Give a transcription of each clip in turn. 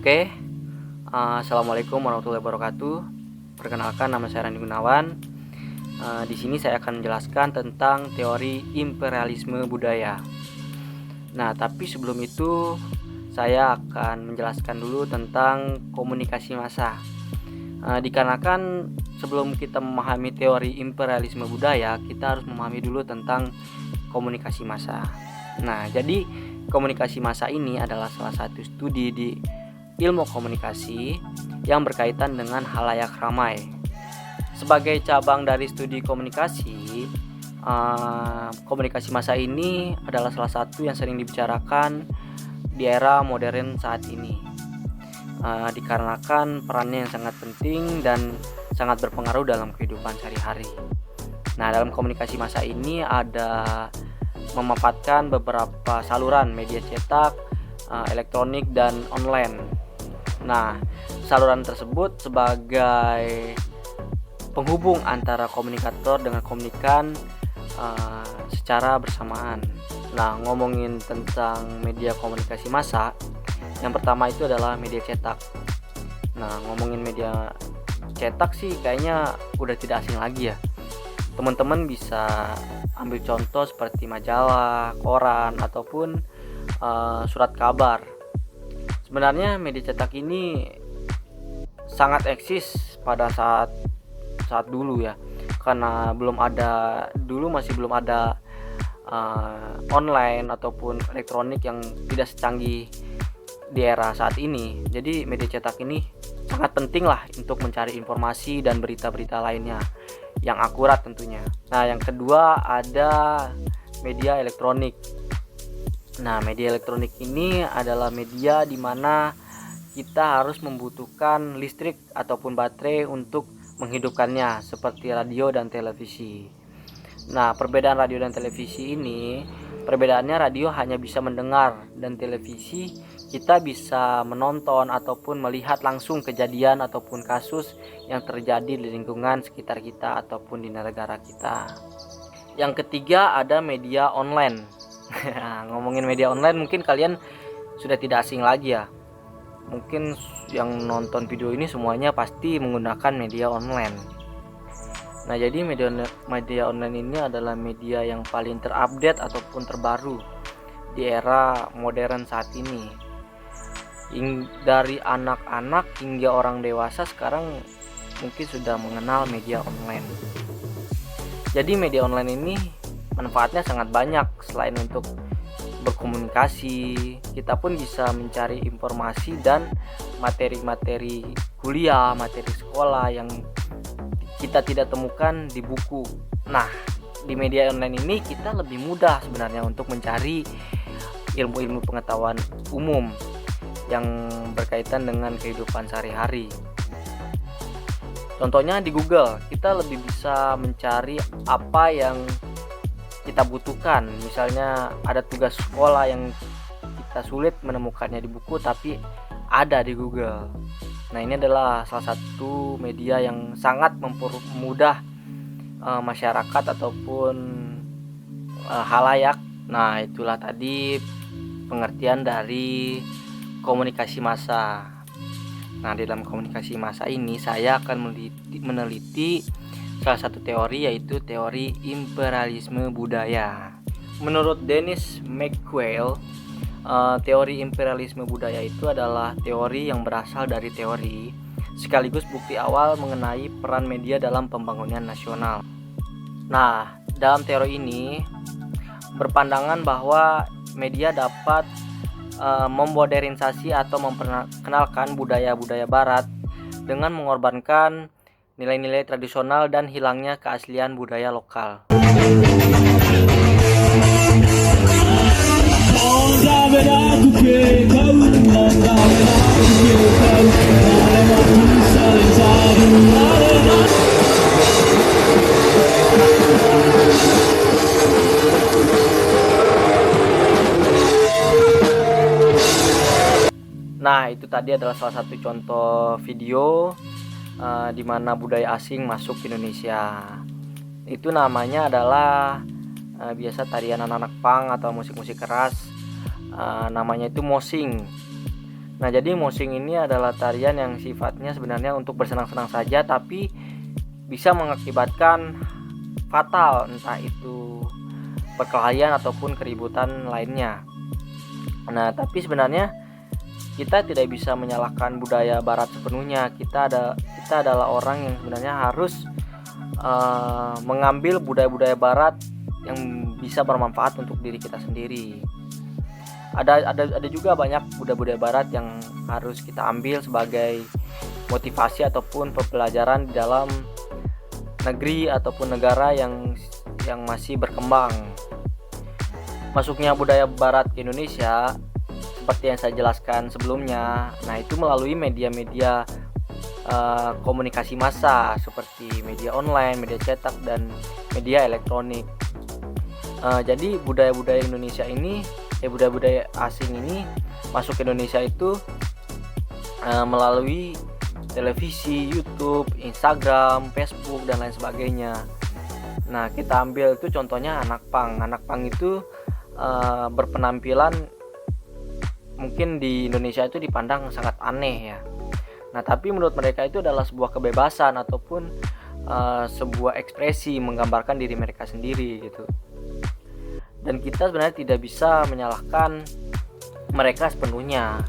Oke, assalamualaikum warahmatullahi wabarakatuh. Perkenalkan, nama saya Randi Gunawan. Di sini saya akan menjelaskan tentang teori imperialisme budaya. Nah, tapi sebelum itu saya akan menjelaskan dulu tentang komunikasi massa. Dikarenakan sebelum kita memahami teori imperialisme budaya, kita harus memahami dulu tentang komunikasi massa. Nah, jadi komunikasi massa ini adalah salah satu studi di ilmu komunikasi yang berkaitan dengan halayak ramai. Sebagai cabang dari studi komunikasi, komunikasi massa ini adalah salah satu yang sering dibicarakan di era modern saat ini, dikarenakan perannya yang sangat penting dan sangat berpengaruh dalam kehidupan sehari-hari. Nah, dalam komunikasi massa ini ada memanfaatkan beberapa saluran media cetak, elektronik, dan online. Nah, saluran tersebut sebagai penghubung antara komunikator dengan komunikan secara bersamaan. Nah, ngomongin tentang media komunikasi massa, yang pertama itu adalah media cetak. Nah, ngomongin media cetak sih kayaknya udah tidak asing lagi ya. Teman-teman bisa ambil contoh seperti majalah, koran, ataupun surat kabar. Sebenarnya media cetak ini sangat eksis pada saat dulu ya, karena masih belum ada online ataupun elektronik yang tidak secanggih di era saat ini. Jadi media cetak ini sangat penting lah untuk mencari informasi dan berita-berita lainnya yang akurat tentunya. Nah, yang kedua ada media elektronik. Nah, media elektronik ini adalah media di mana kita harus membutuhkan listrik ataupun baterai untuk menghidupkannya, seperti radio dan televisi. Nah, perbedaan radio dan televisi ini, perbedaannya radio hanya bisa mendengar dan televisi kita bisa menonton ataupun melihat langsung kejadian ataupun kasus yang terjadi di lingkungan sekitar kita ataupun di negara kita. Yang ketiga ada media online. Ngomongin media online, mungkin kalian sudah tidak asing lagi ya. Mungkin yang nonton video ini semuanya pasti menggunakan media online. Nah, jadi media online ini adalah media yang paling terupdate ataupun terbaru di era modern saat ini. Dari anak-anak hingga orang dewasa sekarang mungkin sudah mengenal media online. Jadi media online ini manfaatnya sangat banyak. Selain untuk berkomunikasi, kita pun bisa mencari informasi dan materi-materi kuliah, materi sekolah yang kita tidak temukan di buku. Nah, di media online ini kita lebih mudah sebenarnya untuk mencari ilmu-ilmu pengetahuan umum yang berkaitan dengan kehidupan sehari-hari. Contohnya di Google, kita lebih bisa mencari apa yang kita butuhkan. Misalnya ada tugas sekolah yang kita sulit menemukannya di buku tapi ada di Google. Nah, ini adalah salah satu media yang sangat mempermudah masyarakat ataupun halayak. Nah, itulah tadi pengertian dari komunikasi massa. Nah, di dalam komunikasi massa ini saya akan meneliti salah satu teori, yaitu teori imperialisme budaya. Menurut Dennis McQuail, teori imperialisme budaya itu adalah teori yang berasal dari teori sekaligus bukti awal mengenai peran media dalam pembangunan nasional. Nah, dalam teori ini berpandangan bahwa media dapat memodernisasi atau memperkenalkan budaya-budaya barat dengan mengorbankan nilai-nilai tradisional dan hilangnya keaslian budaya lokal. Nah, itu tadi adalah salah satu contoh video di mana budaya asing masuk ke Indonesia. Itu namanya adalah biasa tarian anak-anak punk atau musik-musik keras, namanya itu moshing. Nah, jadi mosing ini adalah tarian yang sifatnya sebenarnya untuk bersenang-senang saja, tapi bisa mengakibatkan fatal, entah itu perkelahian ataupun keributan lainnya. Nah, tapi sebenarnya kita tidak bisa menyalahkan budaya barat sepenuhnya. Kita adalah orang yang sebenarnya harus mengambil budaya-budaya barat yang bisa bermanfaat untuk diri kita sendiri. Ada juga banyak budaya-budaya barat yang harus kita ambil sebagai motivasi ataupun pembelajaran di dalam negeri ataupun negara yang masih berkembang. Masuknya budaya barat ke Indonesia seperti yang saya jelaskan sebelumnya, nah itu melalui media-media komunikasi massa seperti media online, media cetak, dan media elektronik. Jadi budaya-budaya Indonesia ini, budaya-budaya asing ini masuk ke Indonesia itu melalui televisi, YouTube, Instagram, Facebook, dan lain sebagainya. Nah, kita ambil itu contohnya anak pang. Anak pang itu berpenampilan mungkin di Indonesia itu dipandang sangat aneh ya. Nah, tapi menurut mereka itu adalah sebuah kebebasan ataupun sebuah ekspresi menggambarkan diri mereka sendiri gitu. Dan kita sebenarnya tidak bisa menyalahkan mereka sepenuhnya,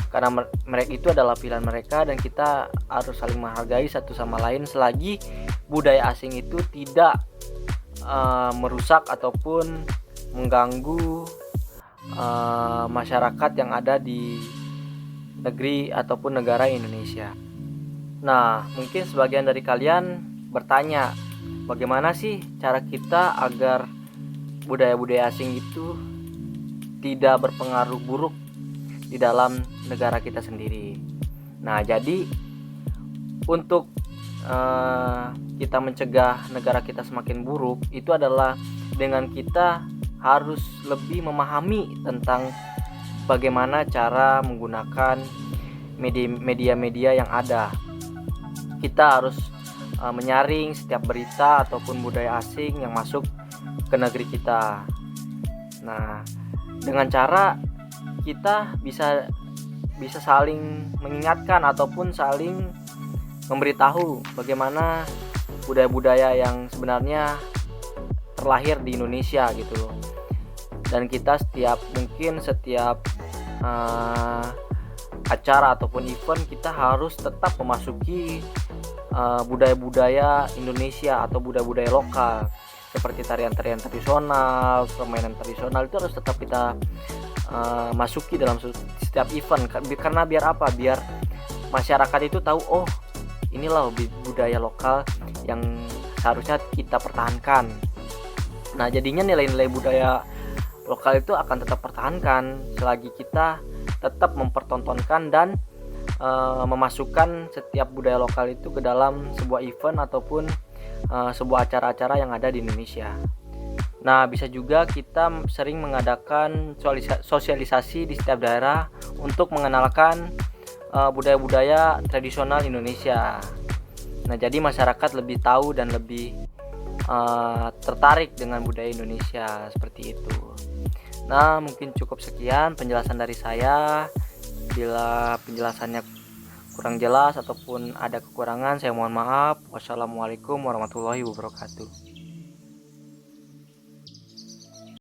karena mereka itu adalah pilihan mereka, dan kita harus saling menghargai satu sama lain selagi budaya asing itu tidak merusak ataupun mengganggu masyarakat yang ada di negeri ataupun negara Indonesia. Nah, mungkin sebagian dari kalian bertanya, bagaimana sih cara kita agar budaya-budaya asing itu tidak berpengaruh buruk di dalam negara kita sendiri. Nah, jadi untuk kita mencegah negara kita semakin buruk itu adalah dengan kita harus lebih memahami tentang bagaimana cara menggunakan media-media yang ada. Kita harus menyaring setiap berita ataupun budaya asing yang masuk ke negeri kita. Nah, dengan cara kita bisa saling mengingatkan ataupun saling memberitahu bagaimana budaya-budaya yang sebenarnya terlahir di Indonesia gitu loh. Dan kita setiap acara ataupun event kita harus tetap memasuki budaya-budaya Indonesia atau budaya-budaya lokal seperti tarian-tarian tradisional, permainan tradisional itu harus tetap kita masuki dalam setiap event. Karena biar apa? Biar masyarakat itu tahu, oh inilah budaya lokal yang seharusnya kita pertahankan. Nah, jadinya nilai-nilai budaya lokal itu akan tetap pertahankan selagi kita tetap mempertontonkan dan memasukkan setiap budaya lokal itu ke dalam sebuah event ataupun sebuah acara-acara yang ada di Indonesia. Nah, bisa juga kita sering mengadakan sosialisasi di setiap daerah untuk mengenalkan budaya-budaya tradisional Indonesia. Nah, jadi masyarakat lebih tahu dan lebih tertarik dengan budaya Indonesia seperti itu. Nah, mungkin cukup sekian penjelasan dari saya. Bila penjelasannya kurang jelas ataupun ada kekurangan, saya mohon maaf. Wassalamualaikum warahmatullahi wabarakatuh.